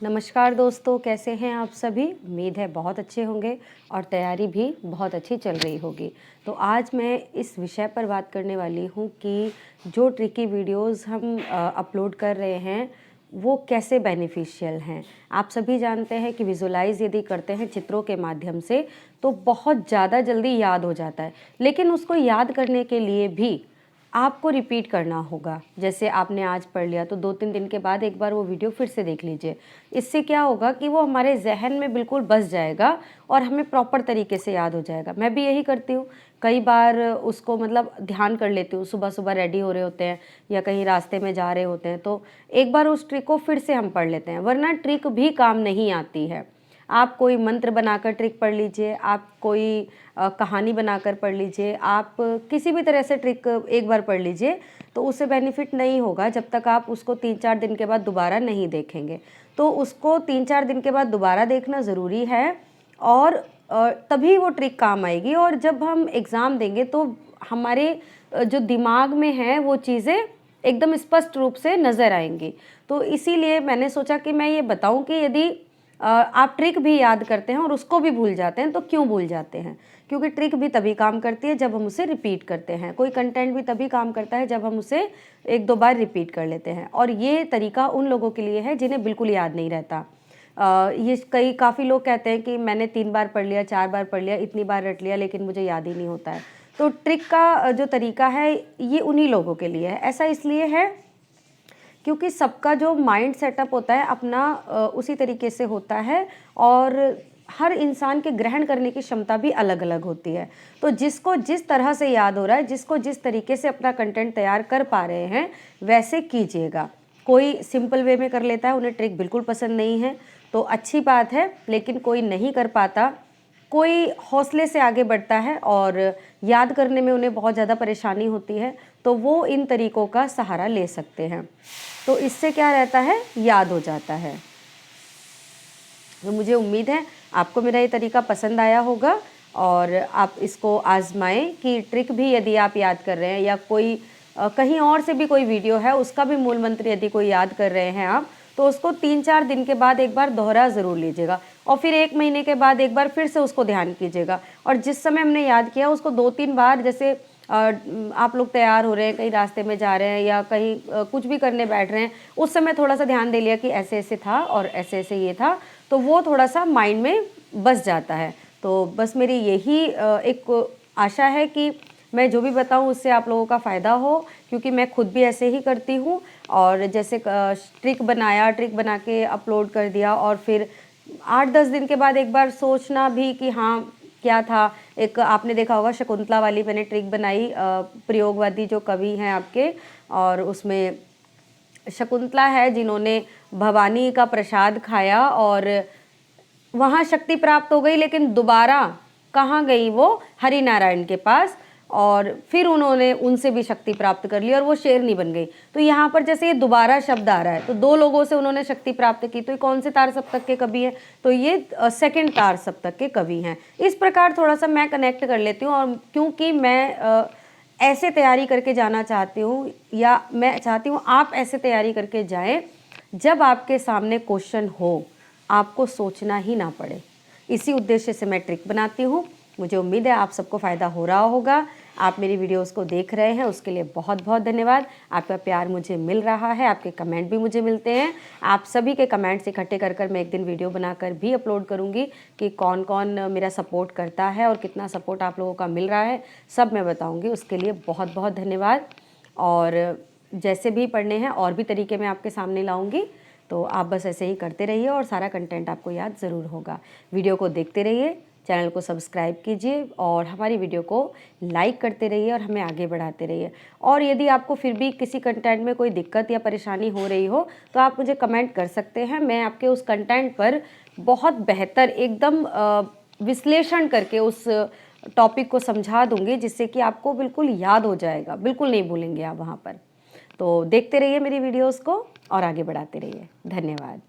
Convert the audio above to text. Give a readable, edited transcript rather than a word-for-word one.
नमस्कार दोस्तों, कैसे हैं आप सभी। उम्मीद है बहुत अच्छे होंगे और तैयारी भी बहुत अच्छी चल रही होगी। तो आज मैं इस विषय पर बात करने वाली हूँ कि जो ट्रिकी वीडियोस हम अपलोड कर रहे हैं वो कैसे बेनिफिशियल हैं। आप सभी जानते हैं कि विजुलाइज़ यदि करते हैं चित्रों के माध्यम से तो बहुत ज़्यादा जल्दी याद हो जाता है, लेकिन उसको याद करने के लिए भी आपको रिपीट करना होगा। जैसे आपने आज पढ़ लिया तो 2-3 दिन के बाद एक बार वो वीडियो फिर से देख लीजिए। इससे क्या होगा कि वो हमारे ज़हन में बिल्कुल बस जाएगा और हमें प्रॉपर तरीके से याद हो जाएगा। मैं भी यही करती हूँ, कई बार उसको मतलब ध्यान कर लेती हूँ। सुबह-सुबह रेडी हो रहे होते हैं या कहीं रास्ते में जा रहे होते हैं तो एक बार उस ट्रिक को फिर से हम पढ़ लेते हैं, वरना ट्रिक भी काम नहीं आती है। आप कोई मंत्र बनाकर ट्रिक पढ़ लीजिए, आप कोई कहानी बनाकर पढ़ लीजिए, आप किसी भी तरह से ट्रिक एक बार पढ़ लीजिए, तो उससे बेनिफिट नहीं होगा जब तक आप उसको 3-4 दिन के बाद दोबारा नहीं देखेंगे। तो उसको 3-4 दिन के बाद दोबारा देखना ज़रूरी है और तभी वो ट्रिक काम आएगी। और जब हम एग्ज़ाम देंगे तो हमारे जो दिमाग में है वो चीज़ें एकदम स्पष्ट रूप से नज़र आएंगी। तो इसीलिए मैंने सोचा कि मैं ये बताऊं कि यदि आप ट्रिक भी याद करते हैं और उसको भी भूल जाते हैं तो क्यों भूल जाते हैं। क्योंकि ट्रिक भी तभी काम करती है जब हम उसे रिपीट करते हैं। कोई कंटेंट भी तभी काम करता है जब हम उसे 1-2 बार रिपीट कर लेते हैं। और ये तरीका उन लोगों के लिए है जिन्हें बिल्कुल याद नहीं रहता। ये काफ़ी लोग कहते हैं कि मैंने 3 बार पढ़ लिया, 4 बार पढ़ लिया, इतनी बार रट लिया, लेकिन मुझे याद ही नहीं होता है। तो ट्रिक का जो तरीका है ये उन्हीं लोगों के लिए है। ऐसा इसलिए है क्योंकि सबका जो माइंड सेटअप होता है अपना उसी तरीके से होता है और हर इंसान के ग्रहण करने की क्षमता भी अलग अलग होती है। तो जिसको जिस तरह से याद हो रहा है, जिसको जिस तरीके से अपना कंटेंट तैयार कर पा रहे हैं, वैसे कीजिएगा। कोई सिंपल वे में कर लेता है, उन्हें ट्रिक बिल्कुल पसंद नहीं है तो अच्छी बात है, लेकिन कोई नहीं कर पाता, कोई हौसले से आगे बढ़ता है और याद करने में उन्हें बहुत ज़्यादा परेशानी होती है, तो वो इन तरीकों का सहारा ले सकते हैं। तो इससे क्या रहता है, याद हो जाता है। तो मुझे उम्मीद है आपको मेरा ये तरीका पसंद आया होगा और आप इसको आजमाएं कि ट्रिक भी यदि आप याद कर रहे हैं या कोई कहीं और से भी कोई वीडियो है उसका भी मूल मंत्र यदि कोई याद कर रहे हैं आप, तो उसको 3-4 दिन के बाद एक बार दोहरा ज़रूर लीजिएगा और फिर 1 महीने के बाद एक बार फिर से उसको ध्यान कीजिएगा। और जिस समय हमने याद किया उसको 2-3 बार, जैसे आप लोग तैयार हो रहे हैं, कहीं रास्ते में जा रहे हैं या कहीं कुछ भी करने बैठ रहे हैं, उस समय थोड़ा सा ध्यान दे लिया कि ऐसे ऐसे था और ऐसे ऐसे ये था, तो वो थोड़ा सा माइंड में बस जाता है। तो बस मेरी यही एक आशा है कि मैं जो भी बताऊं उससे आप लोगों का फ़ायदा हो, क्योंकि मैं खुद भी ऐसे ही करती हूँ। और जैसे ट्रिक बना के अपलोड कर दिया और फिर 8-10 दिन के बाद एक बार सोचना भी कि हाँ क्या था। एक आपने देखा होगा शकुंतला वाली मैंने ट्रिक बनाई, प्रयोगवादी जो कवि हैं आपके, और उसमें शकुंतला है जिन्होंने भवानी का प्रसाद खाया और वहाँ शक्ति प्राप्त हो गई, लेकिन दोबारा कहाँ गई वो, हरि नारायण के पास, और फिर उन्होंने उनसे भी शक्ति प्राप्त कर ली और वो शेरनी बन गई। तो यहाँ पर जैसे ये दोबारा शब्द आ रहा है, तो 2 लोगों से उन्होंने शक्ति प्राप्त की, तो ये कौन से तार सप्तक के कवि हैं, तो ये सेकंड तार सप्तक के कवि हैं। इस प्रकार थोड़ा सा मैं कनेक्ट कर लेती हूँ। और क्योंकि मैं ऐसे तैयारी करके जाना चाहती हूँ, या मैं चाहती हूँ आप ऐसे तैयारी करके जाएं जब आपके सामने क्वेश्चन हो, आपको सोचना ही ना पड़े। इसी उद्देश्य से मैं ट्रिक बनाती हूँ। मुझे उम्मीद है आप सबको फ़ायदा हो रहा होगा। आप मेरी वीडियोस को देख रहे हैं उसके लिए बहुत बहुत धन्यवाद। आपका प्यार मुझे मिल रहा है, आपके कमेंट भी मुझे मिलते हैं। आप सभी के कमेंट्स इकट्ठे कर मैं एक दिन वीडियो बनाकर भी अपलोड करूँगी कि कौन कौन मेरा सपोर्ट करता है और कितना सपोर्ट आप लोगों का मिल रहा है, सब मैं बताऊँगी। उसके लिए बहुत बहुत धन्यवाद। और जैसे भी पढ़ने हैं और भी तरीके मैं आपके सामने लाऊँगी, तो आप बस ऐसे ही करते रहिए और सारा कंटेंट आपको याद ज़रूर होगा। वीडियो को देखते रहिए, चैनल को सब्सक्राइब कीजिए और हमारी वीडियो को लाइक करते रहिए और हमें आगे बढ़ाते रहिए। और यदि आपको फिर भी किसी कंटेंट में कोई दिक्कत या परेशानी हो रही हो तो आप मुझे कमेंट कर सकते हैं। मैं आपके उस कंटेंट पर बहुत बेहतर एकदम विश्लेषण करके उस टॉपिक को समझा दूंगी, जिससे कि आपको बिल्कुल याद हो जाएगा, बिल्कुल नहीं भूलेंगे आप वहाँ पर। तो देखते रहिए मेरी वीडियोज़ को और आगे बढ़ाते रहिए। धन्यवाद।